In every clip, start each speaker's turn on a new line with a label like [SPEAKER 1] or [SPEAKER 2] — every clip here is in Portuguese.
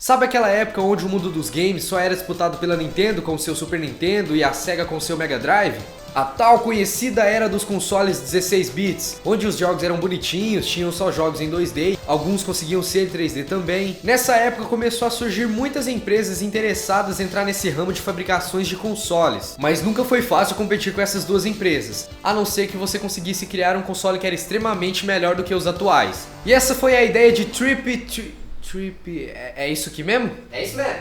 [SPEAKER 1] Sabe aquela época onde o mundo dos games só era disputado pela Nintendo com o seu Super Nintendo e a Sega com o seu Mega Drive? A tal conhecida era dos consoles 16 bits, onde os jogos eram bonitinhos, tinham só jogos em 2D, alguns conseguiam ser 3D também. Nessa época começou a surgir muitas empresas interessadas em entrar nesse ramo de fabricações de consoles, mas nunca foi fácil competir com essas duas empresas, a não ser que você conseguisse criar um console que era extremamente melhor do que os atuais. E essa foi a ideia de Trip, é isso aqui mesmo?
[SPEAKER 2] É isso mesmo.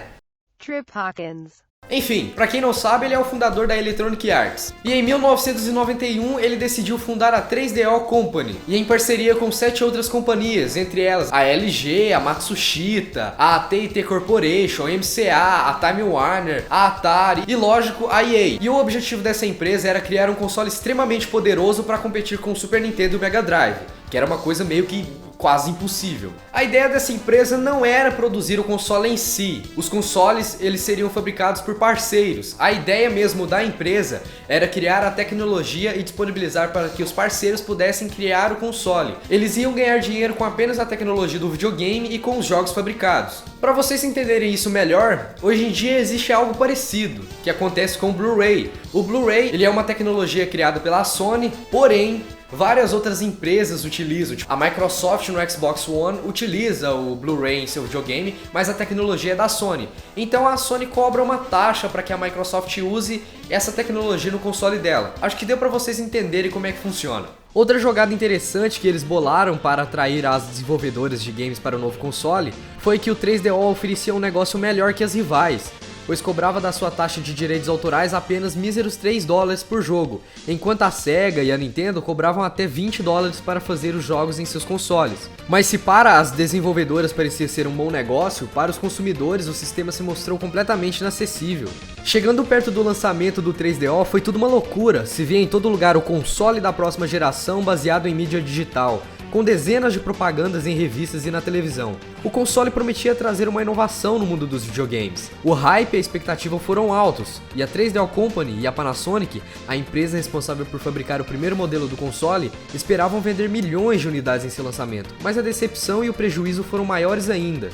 [SPEAKER 3] Trip Hawkins.
[SPEAKER 1] Enfim, pra quem não sabe, ele é o fundador da Electronic Arts. E em 1991 ele decidiu fundar a 3DO Company, e em parceria com 7 outras companhias, entre elas a LG, a Matsushita, a AT&T Corporation, a MCA, a Time Warner, a Atari e, lógico, a EA. E o objetivo dessa empresa era criar um console extremamente poderoso para competir com o Super Nintendo e o Mega Drive, que era uma coisa meio que quase impossível. A ideia dessa empresa não era produzir o console em si. Os consoles eles seriam fabricados por parceiros. A ideia mesmo da empresa era criar a tecnologia e disponibilizar para que os parceiros pudessem criar o console. Eles iam ganhar dinheiro com apenas a tecnologia do videogame e com os jogos fabricados. Para vocês entenderem isso melhor, hoje em dia existe algo parecido que acontece com o Blu-ray. O Blu-ray ele é uma tecnologia criada pela Sony, porém várias outras empresas utilizam. A Microsoft no Xbox One utiliza o Blu-ray em seu videogame, mas a tecnologia é da Sony. Então a Sony cobra uma taxa para que a Microsoft use essa tecnologia no console dela. Acho que deu para vocês entenderem como é que funciona. Outra jogada interessante que eles bolaram para atrair as desenvolvedoras de games para o novo console foi que o 3DO oferecia um negócio melhor que as rivais, pois cobrava da sua taxa de direitos autorais apenas míseros $3 por jogo, enquanto a Sega e a Nintendo cobravam até $20 para fazer os jogos em seus consoles. Mas se para as desenvolvedoras parecia ser um bom negócio, para os consumidores o sistema se mostrou completamente inacessível. Chegando perto do lançamento do 3DO foi tudo uma loucura, se via em todo lugar o console da próxima geração baseado em mídia digital, com dezenas de propagandas em revistas e na televisão. O console prometia trazer uma inovação no mundo dos videogames. O hype e a expectativa foram altos, e a 3DO Company e a Panasonic, a empresa responsável por fabricar o primeiro modelo do console, esperavam vender milhões de unidades em seu lançamento, mas a decepção e o prejuízo foram maiores ainda.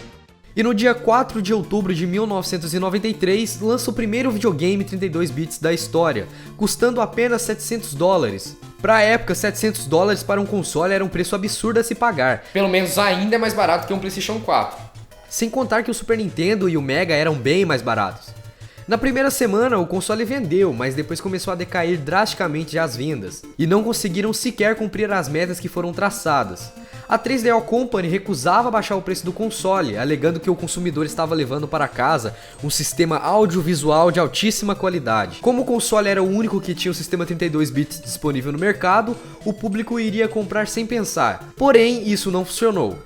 [SPEAKER 1] E no dia 4 de outubro de 1993, lança o primeiro videogame 32 bits da história, custando apenas $700. Pra época, $700 para um console era um preço absurdo a se pagar. Pelo menos ainda é mais barato que um PlayStation 4. Sem contar que o Super Nintendo e o Mega eram bem mais baratos. Na primeira semana, o console vendeu, mas depois começou a decair drasticamente as vendas, e não conseguiram sequer cumprir as metas que foram traçadas. A 3DO Company recusava baixar o preço do console, alegando que o consumidor estava levando para casa um sistema audiovisual de altíssima qualidade. Como o console era o único que tinha o sistema 32 bits disponível no mercado, o público iria comprar sem pensar. Porém, isso não funcionou.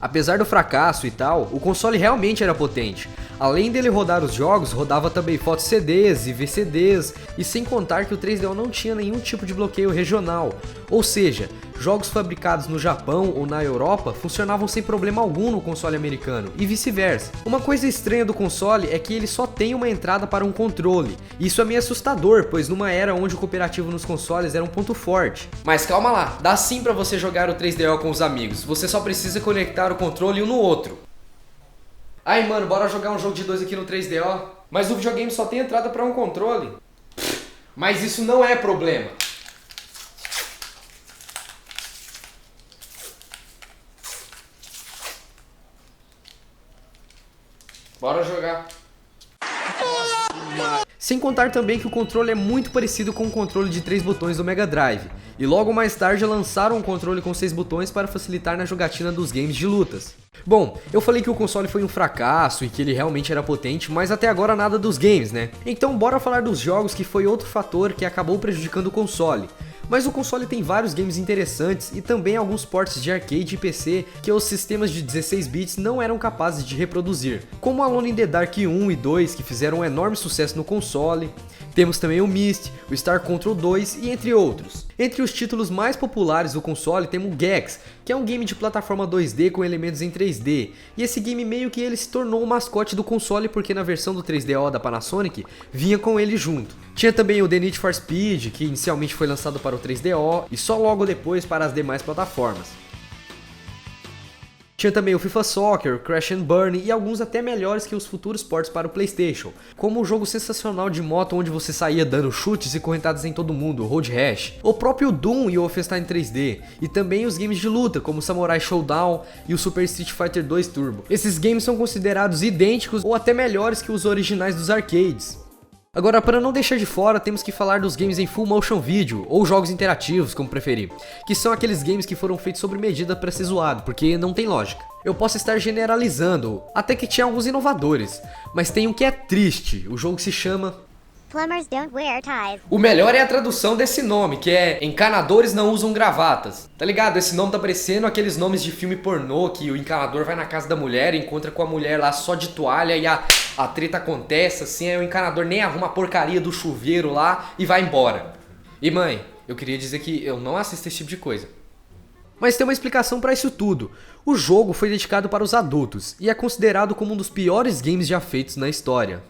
[SPEAKER 1] Apesar do fracasso e tal, o console realmente era potente. Além dele rodar os jogos, rodava também fotos CDs e VCDs, e sem contar que o 3DO não tinha nenhum tipo de bloqueio regional, ou seja, jogos fabricados no Japão ou na Europa funcionavam sem problema algum no console americano, e vice-versa. Uma coisa estranha do console é que ele só tem uma entrada para um controle. Isso é meio assustador, pois numa era onde o cooperativo nos consoles era um ponto forte. Mas calma lá, dá sim pra você jogar o 3DO com os amigos, você só precisa conectar o controle um no outro. Aí mano, bora jogar um jogo de 2 aqui no 3DO? Mas o videogame só tem entrada para um controle. Mas isso não é problema. Bora jogar. Sem contar também que o controle é muito parecido com o controle de 3 botões do Mega Drive, e logo mais tarde lançaram um controle com 6 botões para facilitar na jogatina dos games de lutas. Bom, eu falei que o console foi um fracasso e que ele realmente era potente, mas até agora nada dos games, né? Então bora falar dos jogos, que foi outro fator que acabou prejudicando o console. Mas o console tem vários games interessantes e também alguns ports de arcade e PC que os sistemas de 16 bits não eram capazes de reproduzir, como Alone in the Dark 1 e 2, que fizeram um enorme sucesso no console. Temos também o Myst, o Star Control 2 e entre outros. Entre os títulos mais populares do console temos o Gex, que é um game de plataforma 2D com elementos em 3D, e esse game meio que ele se tornou o mascote do console porque na versão do 3DO da Panasonic vinha com ele junto. Tinha também o The Need for Speed, que inicialmente foi lançado para o 3DO e só logo depois para as demais plataformas. Tinha também o FIFA Soccer, Crash and Burn e alguns até melhores que os futuros ports para o PlayStation, como o jogo sensacional de moto onde você saía dando chutes e correntadas em todo mundo, Road Rash, o próprio Doom e o Wolfenstein 3D, e também os games de luta como Samurai Showdown e o Super Street Fighter 2 Turbo. Esses games são considerados idênticos ou até melhores que os originais dos arcades. Agora, para não deixar de fora, temos que falar dos games em Full Motion Video, ou jogos interativos, como preferir, que são aqueles games que foram feitos sob medida para ser zoado, porque não tem lógica. Eu posso estar generalizando, até que tinha alguns inovadores, mas tem um que é triste, o jogo se chama...
[SPEAKER 2] Plumbers don't wear ties.
[SPEAKER 1] O melhor é a tradução desse nome, que é encanadores não usam gravatas. Tá ligado? Esse nome tá parecendo aqueles nomes de filme pornô que o encanador vai na casa da mulher, encontra com a mulher lá só de toalha e a treta acontece assim, aí o encanador nem arruma a porcaria do chuveiro lá e vai embora. E mãe, eu queria dizer que eu não assisto esse tipo de coisa. Mas tem uma explicação para isso tudo. O jogo foi dedicado para os adultos e é considerado como um dos piores games já feitos na história.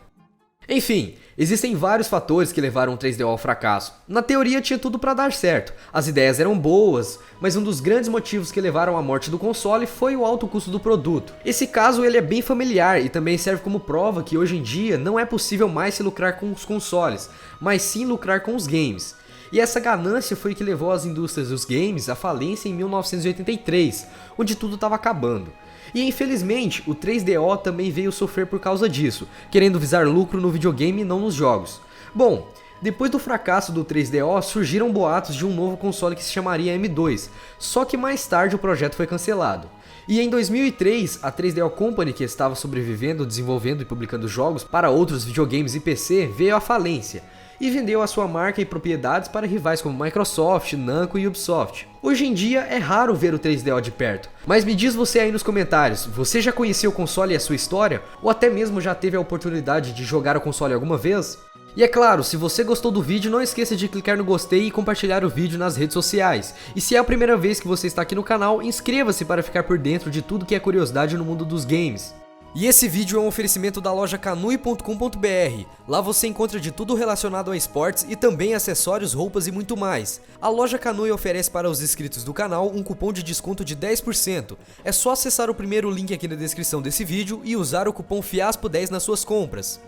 [SPEAKER 1] Enfim, existem vários fatores que levaram o 3DO ao fracasso. Na teoria tinha tudo para dar certo, as ideias eram boas, mas um dos grandes motivos que levaram à morte do console foi o alto custo do produto. Esse caso ele é bem familiar e também serve como prova que hoje em dia não é possível mais se lucrar com os consoles, mas sim lucrar com os games. E essa ganância foi que levou as indústrias dos games à falência em 1983, onde tudo estava acabando. E infelizmente, o 3DO também veio sofrer por causa disso, querendo visar lucro no videogame e não nos jogos. Bom, depois do fracasso do 3DO, surgiram boatos de um novo console que se chamaria M2, só que mais tarde o projeto foi cancelado. E em 2003, a 3DO Company, que estava sobrevivendo, desenvolvendo e publicando jogos para outros videogames e PC, veio à falência e vendeu a sua marca e propriedades para rivais como Microsoft, Namco e Ubisoft. Hoje em dia é raro ver o 3DO de perto, mas me diz você aí nos comentários, você já conheceu o console e a sua história? Ou até mesmo já teve a oportunidade de jogar o console alguma vez? E é claro, se você gostou do vídeo, não esqueça de clicar no gostei e compartilhar o vídeo nas redes sociais. E se é a primeira vez que você está aqui no canal, inscreva-se para ficar por dentro de tudo que é curiosidade no mundo dos games. E esse vídeo é um oferecimento da loja kanui.com.br. Lá você encontra de tudo relacionado a esportes e também acessórios, roupas e muito mais. A loja Kanui oferece para os inscritos do canal um cupom de desconto de 10%. É só acessar o primeiro link aqui na descrição desse vídeo e usar o cupom FIASPO10 nas suas compras.